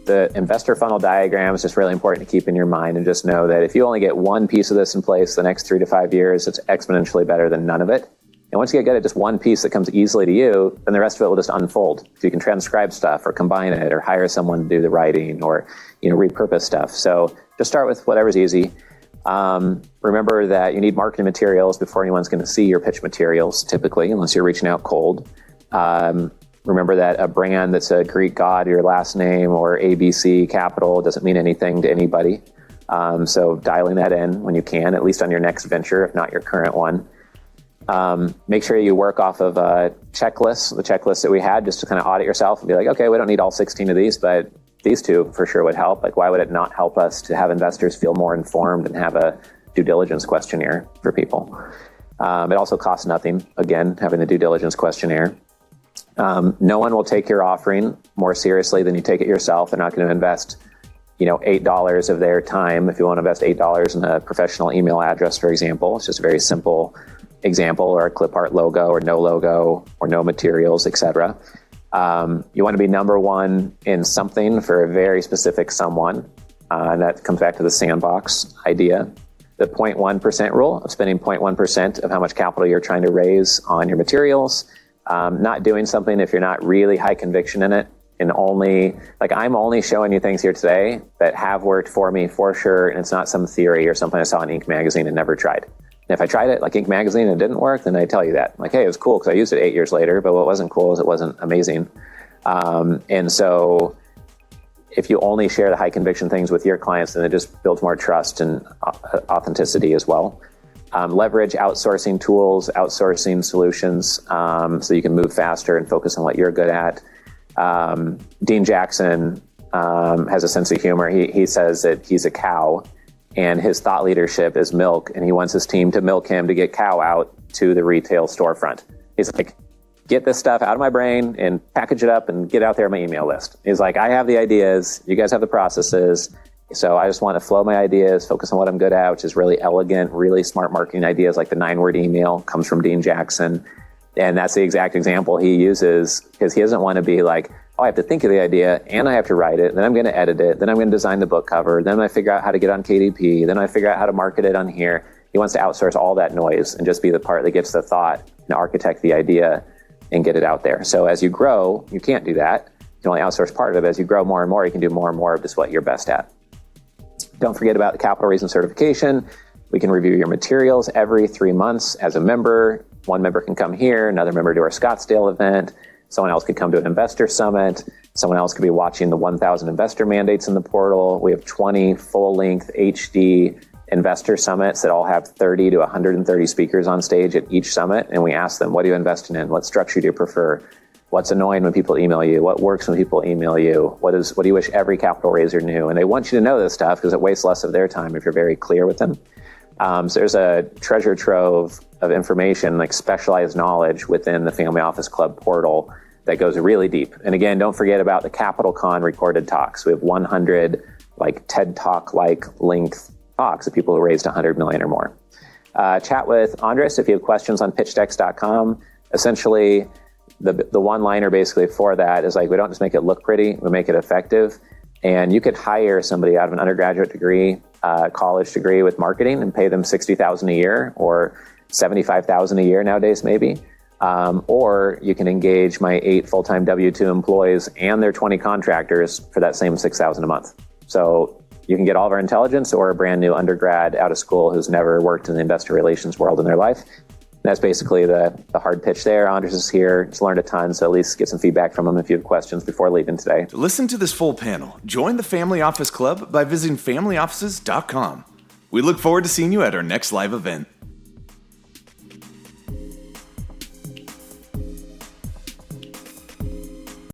The investor funnel diagram is just really important to keep in your mind, and just know that if you only get one piece of this in place the next 3 to 5 years, it's exponentially better than none of it. And once you get good at just one piece that comes easily to you, then the rest of it will just unfold. So you can transcribe stuff or combine it or hire someone to do the writing or, repurpose stuff. So just start with whatever's easy. Remember that you need marketing materials before anyone's going to see your pitch materials, typically, unless you're reaching out cold. Remember that a brand that's a Greek god, your last name, or ABC Capital doesn't mean anything to anybody. So dialing that in when you can, at least on your next venture, if not your current one. Make sure you work off of a checklist, the checklist that we had, just to kind of audit yourself and be like, okay, we don't need all 16 of these, but these 2 for sure would help. Like, why would it not help us to have investors feel more informed and have a due diligence questionnaire for people? It also costs nothing, again, having the due diligence questionnaire. No one will take your offering more seriously than you take it yourself. They're not going to invest, $8 of their time. If you want to invest $8 in a professional email address, for example, it's just a very simple example, or a clip art logo or no materials, etc. You want to be number one in something for a very specific someone. And that comes back to the sandbox idea. The 0.1% rule of spending 0.1% of how much capital you're trying to raise on your materials. Not doing something if you're not really high conviction in it, and I'm only showing you things here today that have worked for me for sure, and it's not some theory or something I saw in Inc. magazine and never tried. And if I tried it like Inc. magazine and it didn't work, then I tell you that. Like, hey, it was cool because I used it 8 years later, but what wasn't cool is it wasn't amazing. And so if you only share the high conviction things with your clients, then it just builds more trust and authenticity as well. Leverage outsourcing tools, outsourcing solutions, so you can move faster and focus on what you're good at. Dean Jackson has a sense of humor. He says that he's a cow, and his thought leadership is milk, and he wants his team to milk him to get cow out to the retail storefront. He's like, get this stuff out of my brain and package it up and get out there on my email list. He's like, I have the ideas, you guys have the processes, so I just want to flow my ideas, focus on what I'm good at, which is really elegant, really smart marketing ideas, like the 9-word email comes from Dean Jackson. And that's the exact example he uses, because he doesn't want to be like, oh, I have to think of the idea and I have to write it, then I'm going to edit it, then I'm going to design the book cover, then I figure out how to get on KDP, then I figure out how to market it on here. He wants to outsource all that noise and just be the part that gets the thought and architect the idea and get it out there. So as you grow, you can't do that. You can only outsource part of it. As you grow more and more, you can do more and more of just what you're best at. Don't forget about the capital raising certification. We can review your materials every 3 months as a member. One member can come here, another member to our Scottsdale event. Someone else could come to an investor summit. Someone else could be watching the 1,000 investor mandates in the portal. We have 20 full-length HD investor summits that all have 30 to 130 speakers on stage at each summit. And we ask them, what are you investing in? What structure do you prefer? What's annoying when people email you? What works when people email you? What do you wish every capital raiser knew? And they want you to know this stuff because it wastes less of their time if you're very clear with them. So there's a treasure trove of information, like specialized knowledge within the Family Office Club portal that goes really deep. And again, don't forget about the Capital Con recorded talks. We have 100 like TED Talk-like length talks of people who raised 100 million or more. Chat with Andres if you have questions on pitchdex.com. Essentially, the one-liner basically for that is like, we don't just make it look pretty, we make it effective. And you could hire somebody out of an undergraduate degree, college degree with marketing and pay them $60,000 a year or $75,000 a year nowadays maybe. Or you can engage my 8 full-time W-2 employees and their 20 contractors for that same $6,000 a month. So you can get all of our intelligence or a brand new undergrad out of school who's never worked in the investor relations world in their life. That's basically the hard pitch there. Andres is here. Just learned a ton, so at least get some feedback from him if you have questions before leaving today. To listen to this full panel, join the Family Office Club by visiting familyoffices.com. We look forward to seeing you at our next live event.